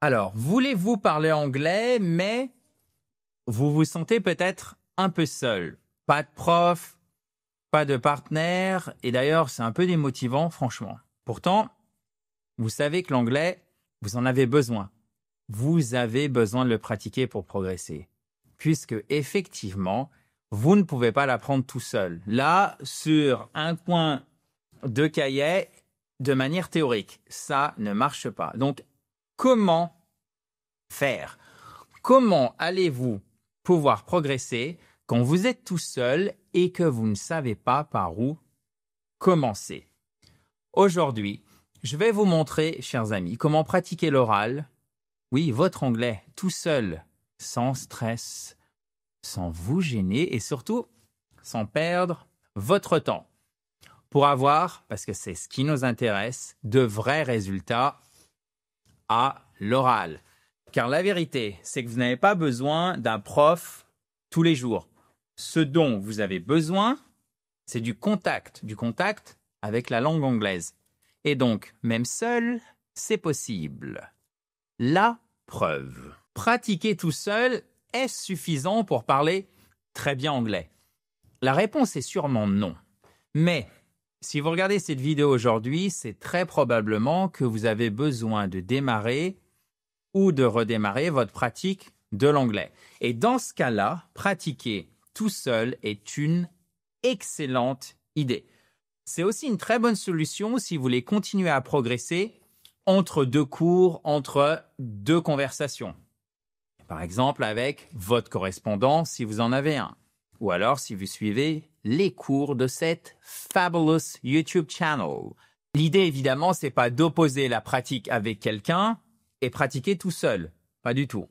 Alors, voulez-vous parler anglais, mais vous vous sentez peut-être un peu seul. Pas de prof, pas de partenaire, et d'ailleurs, c'est un peu démotivant, franchement. Pourtant, vous savez que l'anglais, vous en avez besoin. Vous avez besoin de le pratiquer pour progresser. Puisque, effectivement, vous ne pouvez pas l'apprendre tout seul. Là, sur un coin de cahier, de manière théorique, ça ne marche pas. Donc, comment faire? Comment allez-vous pouvoir progresser quand vous êtes tout seul et que vous ne savez pas par où commencer? Aujourd'hui, je vais vous montrer, chers amis, comment pratiquer l'oral. Oui, votre anglais, tout seul, sans stress, sans vous gêner et surtout sans perdre votre temps pour avoir, parce que c'est ce qui nous intéresse, de vrais résultats à l'oral. Car la vérité, c'est que vous n'avez pas besoin d'un prof tous les jours. Ce dont vous avez besoin, c'est du contact avec la langue anglaise. Et donc, même seul, c'est possible. La preuve. Pratiquer tout seul, est-ce suffisant pour parler très bien anglais? La réponse est sûrement non. Mais si vous regardez cette vidéo aujourd'hui, c'est très probablement que vous avez besoin de démarrer ou de redémarrer votre pratique de l'anglais. Et dans ce cas-là, pratiquer tout seul est une excellente idée. C'est aussi une très bonne solution si vous voulez continuer à progresser entre deux cours, entre deux conversations. Par exemple, avec votre correspondant si vous en avez un. Ou alors si vous suivez les cours de cette fabulous YouTube channel. L'idée, évidemment, c'est pas d'opposer la pratique avec quelqu'un et pratiquer tout seul. Pas du tout.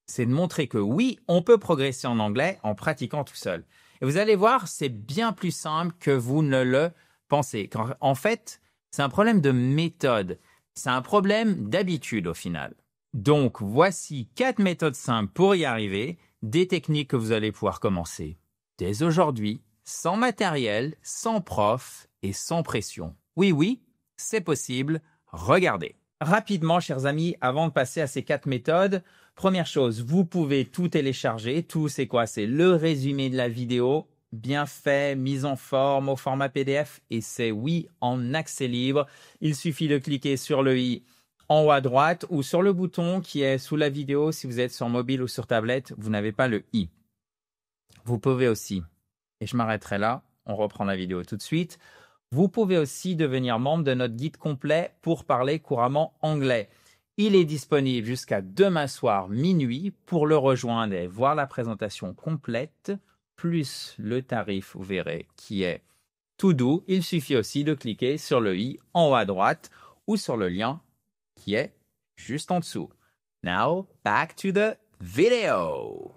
C'est de montrer que oui, on peut progresser en anglais en pratiquant tout seul. Et vous allez voir, c'est bien plus simple que vous ne le pensez. En fait, c'est un problème de méthode. C'est un problème d'habitude au final. Donc, voici 4 méthodes simples pour y arriver, des techniques que vous allez pouvoir commencer dès aujourd'hui, sans matériel, sans prof et sans pression. Oui, c'est possible. Regardez. Rapidement, chers amis, avant de passer à ces 4 méthodes, première chose, vous pouvez tout télécharger. Tout, c'est quoi? C'est le résumé de la vidéo, bien fait, mise en forme au format PDF et c'est, oui, en accès libre. Il suffit de cliquer sur le i en haut à droite ou sur le bouton qui est sous la vidéo. Si vous êtes sur mobile ou sur tablette, vous n'avez pas le i. Vous pouvez aussi, et je m'arrêterai là, on reprend la vidéo tout de suite, vous pouvez aussi devenir membre de notre guide complet pour parler couramment anglais. Il est disponible jusqu'à demain soir minuit. Pour le rejoindre et voir la présentation complète, plus le tarif, vous verrez, qui est tout doux, il suffit aussi de cliquer sur le i en haut à droite ou sur le lien qui est juste en dessous. Now, back to the video.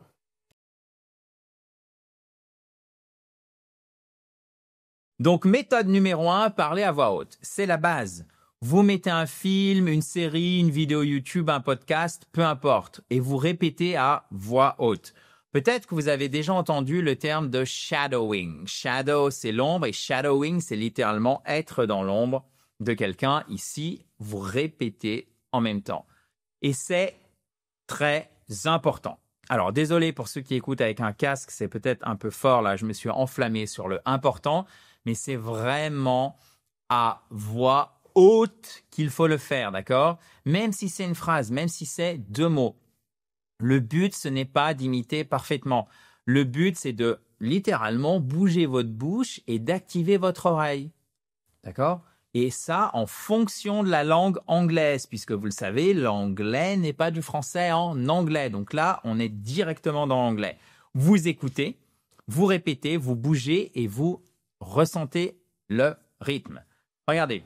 Donc, méthode numéro 1, parler à voix haute. C'est la base. Vous mettez un film, une série, une vidéo YouTube, un podcast, peu importe, et vous répétez à voix haute. Peut-être que vous avez déjà entendu le terme de shadowing. Shadow, c'est l'ombre, et shadowing, c'est littéralement être dans l'ombre de quelqu'un. Ici, vous répétez en même temps. Et c'est très important. Alors, désolé pour ceux qui écoutent avec un casque, c'est peut-être un peu fort là, je me suis enflammé sur le important, mais c'est vraiment à voix haute qu'il faut le faire, d'accord? Même si c'est une phrase, même si c'est 2 mots. Le but, ce n'est pas d'imiter parfaitement. Le but, c'est de littéralement bouger votre bouche et d'activer votre oreille. D'accord? Et ça, en fonction de la langue anglaise, puisque vous le savez, l'anglais n'est pas du français en anglais. Donc là, on est directement dans l'anglais. Vous écoutez, vous répétez, vous bougez et vous ressentez le rythme. Regardez,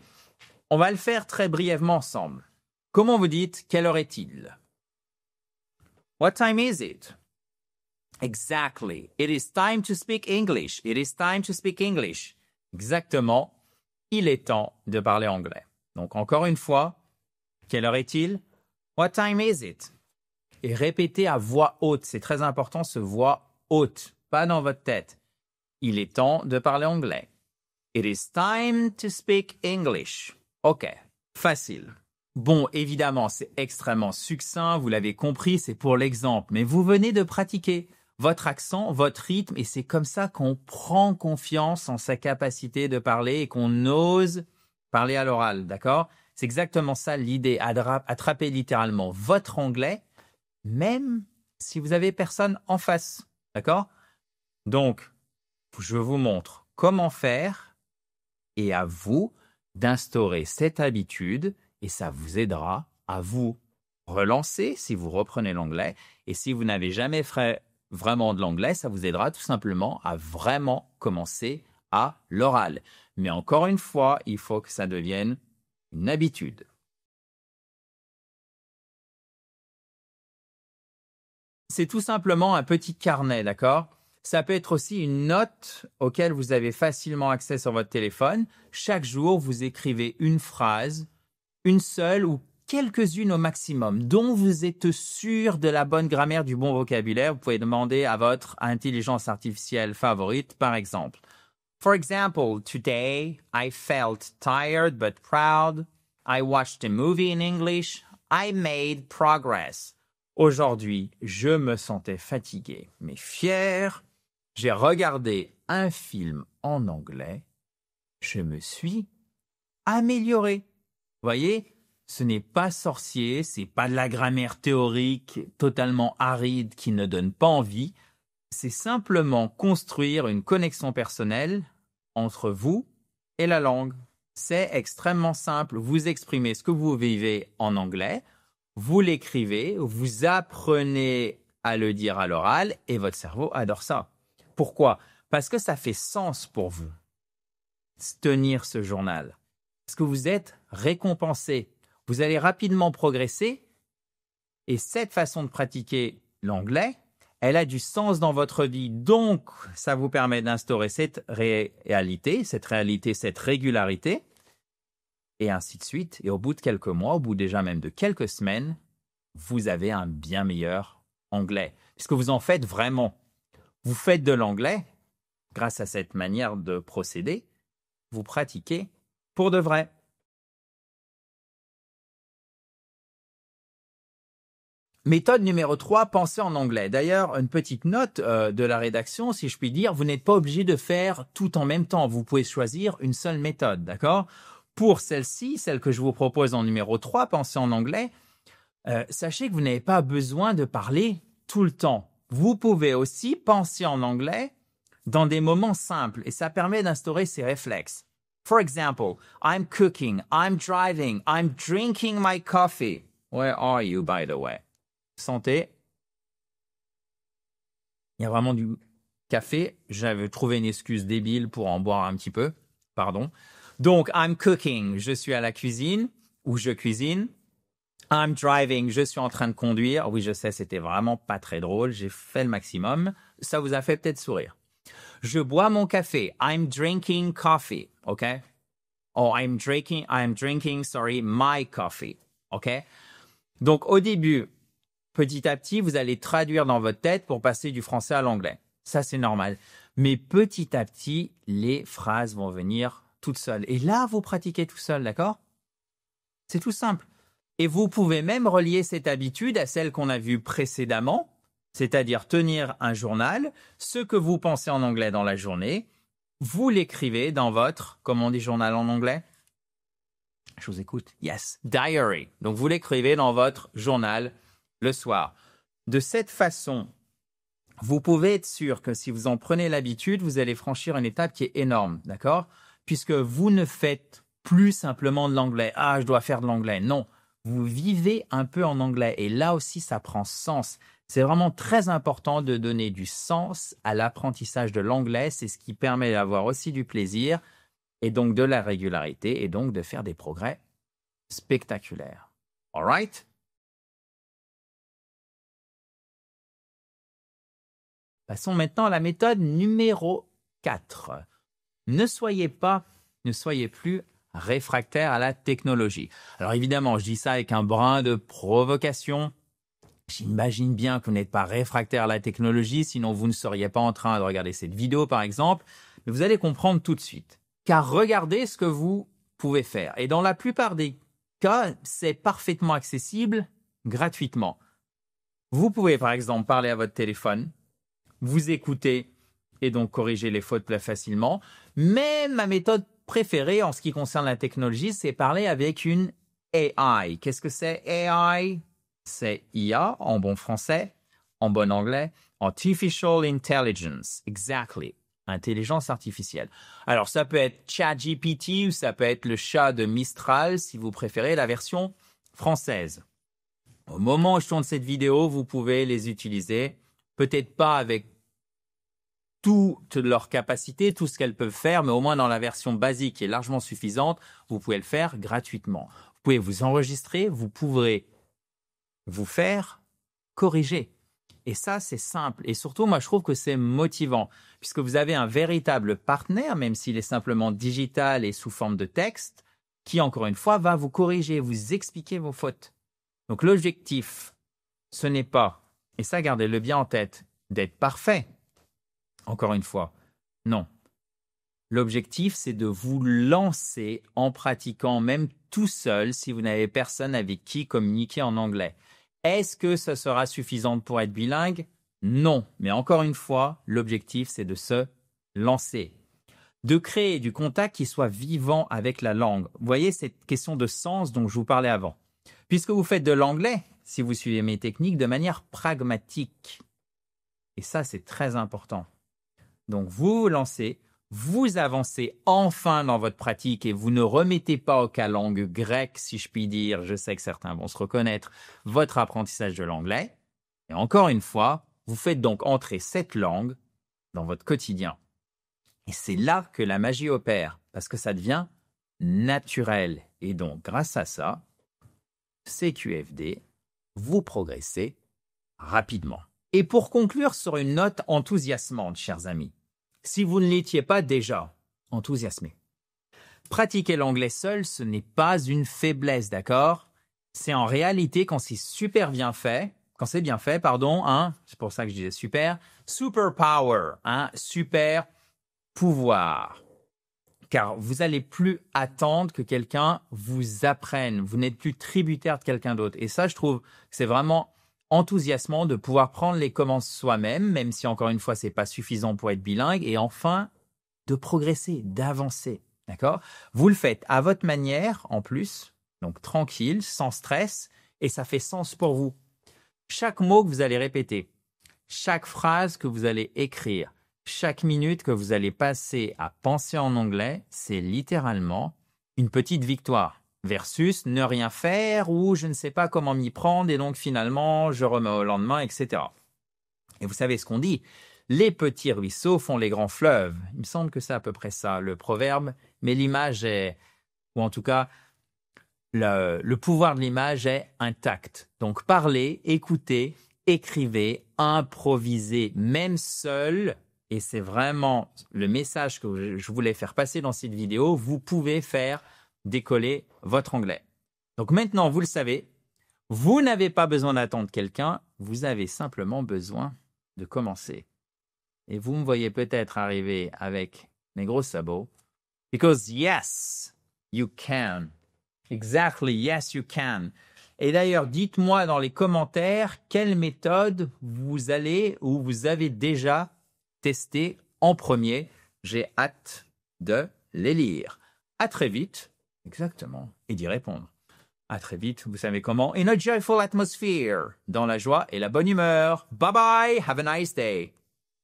on va le faire très brièvement ensemble. Comment vous dites « Quelle heure est-il » ? What time is it? Exactly. It is time to speak English. It is time to speak English. Exactement. Il est temps de parler anglais. Donc, encore une fois, quelle heure est-il? What time is it? Et répétez à voix haute. C'est très important, ce voix haute, pas dans votre tête. Il est temps de parler anglais. It is time to speak English. OK, facile. Bon, évidemment, c'est extrêmement succinct, vous l'avez compris, c'est pour l'exemple, mais vous venez de pratiquer votre accent, votre rythme, et c'est comme ça qu'on prend confiance en sa capacité de parler et qu'on ose parler à l'oral, d'accord? C'est exactement ça l'idée, attraper littéralement votre anglais, même si vous avez personne en face, d'accord? Donc, je vous montre comment faire et à vous d'instaurer cette habitude et ça vous aidera à vous relancer si vous reprenez l'anglais. Et si vous n'avez jamais fait vraiment de l'anglais, ça vous aidera tout simplement à vraiment commencer à l'oral. Mais encore une fois, il faut que ça devienne une habitude. C'est tout simplement un petit carnet, d'accord? Ça peut être aussi une note auquel vous avez facilement accès sur votre téléphone. Chaque jour, vous écrivez une phrase, une seule ou quelques-unes au maximum, dont vous êtes sûr de la bonne grammaire, du bon vocabulaire. Vous pouvez demander à votre intelligence artificielle favorite, par exemple. For example, today I felt tired but proud. I watched a movie in English. I made progress. Aujourd'hui, je me sentais fatigué, mais fier. J'ai regardé un film en anglais. Je me suis amélioré. Voyez, ce n'est pas sorcier, c'est pas de la grammaire théorique totalement aride qui ne donne pas envie. C'est simplement construire une connexion personnelle entre vous et la langue. C'est extrêmement simple. Vous exprimez ce que vous vivez en anglais, vous l'écrivez, vous apprenez à le dire à l'oral et votre cerveau adore ça. Pourquoi? Parce que ça fait sens pour vous. Tenir ce journal. Parce que vous êtes récompensé. Vous allez rapidement progresser et cette façon de pratiquer l'anglais, elle a du sens dans votre vie. Donc, ça vous permet d'instaurer cette réalité, cette régularité et ainsi de suite. Et au bout de quelques mois, au bout déjà même de quelques semaines, vous avez un bien meilleur anglais. Puisque vous en faites vraiment. Vous faites de l'anglais grâce à cette manière de procéder. Vous pratiquez pour de vrai. Méthode numéro 3, pensez en anglais. D'ailleurs, une petite note de la rédaction, si je puis dire, vous n'êtes pas obligé de faire tout en même temps. Vous pouvez choisir une seule méthode, d'accord? Pour celle-ci, celle que je vous propose en numéro 3, pensez en anglais, sachez que vous n'avez pas besoin de parler tout le temps. Vous pouvez aussi penser en anglais dans des moments simples et ça permet d'instaurer ces réflexes. For example, I'm cooking, I'm driving, I'm drinking my coffee. Where are you, by the way? Santé. Il y a vraiment du café. J'avais trouvé une excuse débile pour en boire un petit peu. Pardon. Donc, I'm cooking. Je suis à la cuisine ou je cuisine. I'm driving. Je suis en train de conduire. Oui, je sais, c'était vraiment pas très drôle. J'ai fait le maximum. Ça vous a fait peut-être sourire. Je bois mon café. I'm drinking coffee. OK? Or I'm drinking, my coffee. OK? Donc, au début, petit à petit, vous allez traduire dans votre tête pour passer du français à l'anglais. Ça, c'est normal. Mais petit à petit, les phrases vont venir toutes seules. Et là, vous pratiquez tout seul, d'accord? C'est tout simple. Et vous pouvez même relier cette habitude à celle qu'on a vue précédemment, c'est-à-dire tenir un journal, ce que vous pensez en anglais dans la journée, vous l'écrivez dans votre, comment on dit journal en anglais? Je vous écoute. Yes, diary. Donc, vous l'écrivez dans votre journal le soir. De cette façon, vous pouvez être sûr que si vous en prenez l'habitude, vous allez franchir une étape qui est énorme, d'accord? Puisque vous ne faites plus simplement de l'anglais. Ah, je dois faire de l'anglais. Non, vous vivez un peu en anglais et là aussi, ça prend sens. C'est vraiment très important de donner du sens à l'apprentissage de l'anglais. C'est ce qui permet d'avoir aussi du plaisir et donc de la régularité et donc de faire des progrès spectaculaires. All right? Passons maintenant à la méthode numéro 4. Ne soyez plus réfractaire à la technologie. Alors évidemment, je dis ça avec un brin de provocation. J'imagine bien que vous n'êtes pas réfractaire à la technologie, sinon vous ne seriez pas en train de regarder cette vidéo par exemple. Mais vous allez comprendre tout de suite. Car regardez ce que vous pouvez faire. Et dans la plupart des cas, c'est parfaitement accessible gratuitement. Vous pouvez par exemple parler à votre téléphone, vous écouter et donc corriger les fautes plus facilement. Mais ma méthode préférée en ce qui concerne la technologie, c'est parler avec une AI. Qu'est-ce que c'est AI? C'est IA en bon français, en bon anglais, Artificial Intelligence, exactly. Intelligence artificielle. Alors, ça peut être ChatGPT ou ça peut être le chat de Mistral, si vous préférez la version française. Au moment où je tourne cette vidéo, vous pouvez les utiliser, peut-être pas avec toute leur capacité, tout ce qu'elles peuvent faire, mais au moins dans la version basique qui est largement suffisante, vous pouvez le faire gratuitement. Vous pouvez vous enregistrer, vous pourrez vous faire corriger. Et ça, c'est simple. Et surtout, moi, je trouve que c'est motivant, puisque vous avez un véritable partenaire, même s'il est simplement digital et sous forme de texte, qui, encore une fois, va vous corriger, vous expliquer vos fautes. Donc, l'objectif, ce n'est pas, et ça, gardez-le bien en tête, d'être parfait. Encore une fois, non. L'objectif, c'est de vous lancer en pratiquant même tout seul si vous n'avez personne avec qui communiquer en anglais. Est-ce que ça sera suffisant pour être bilingue? Non. Mais encore une fois, l'objectif, c'est de se lancer. De créer du contact qui soit vivant avec la langue. Vous voyez cette question de sens dont je vous parlais avant. Puisque vous faites de l'anglais, si vous suivez mes techniques, de manière pragmatique. Et ça, c'est très important. Donc, vous vous lancez, vous avancez enfin dans votre pratique et vous ne remettez pas au cas langue grecque, si je puis dire, je sais que certains vont se reconnaître, votre apprentissage de l'anglais. Et encore une fois, vous faites donc entrer cette langue dans votre quotidien. Et c'est là que la magie opère, parce que ça devient naturel. Et donc, grâce à ça, CQFD, vous progressez rapidement. Et pour conclure sur une note enthousiasmante, chers amis, si vous ne l'étiez pas déjà enthousiasmé, pratiquer l'anglais seul, ce n'est pas une faiblesse, d'accord? C'est en réalité quand c'est super bien fait, c'est pour ça que je disais super power, super pouvoir. Car vous n'allez plus attendre que quelqu'un vous apprenne, vous n'êtes plus tributaire de quelqu'un d'autre. Et ça, je trouve que c'est vraiment enthousiasmant de pouvoir prendre les commandes soi-même, même si encore une fois, c'est pas suffisant pour être bilingue, et enfin, de progresser, d'avancer, d'accord? Vous le faites à votre manière, en plus, donc tranquille, sans stress, et ça fait sens pour vous. Chaque mot que vous allez répéter, chaque phrase que vous allez écrire, chaque minute que vous allez passer à penser en anglais, c'est littéralement une petite victoire. Versus ne rien faire ou je ne sais pas comment m'y prendre et donc finalement je remets au lendemain, etc. Et vous savez ce qu'on dit, les petits ruisseaux font les grands fleuves. Il me semble que c'est à peu près ça le proverbe, mais l'image est, ou en tout cas le pouvoir de l'image est intact. Donc parlez, écoutez, écrivez, improvisez, même seul, et c'est vraiment le message que je voulais faire passer dans cette vidéo, vous pouvez faire décoller votre anglais. Donc maintenant, vous le savez, vous n'avez pas besoin d'attendre quelqu'un, vous avez simplement besoin de commencer. Et vous me voyez peut-être arriver avec mes gros sabots. Because yes, you can. Exactly, yes, you can. Et d'ailleurs, dites-moi dans les commentaires quelle méthode vous allez ou vous avez déjà testé en premier. J'ai hâte de les lire. À très vite. Exactement. Et d'y répondre. À très vite, vous savez comment. In a joyful atmosphere. Dans la joie et la bonne humeur. Bye bye. Have a nice day.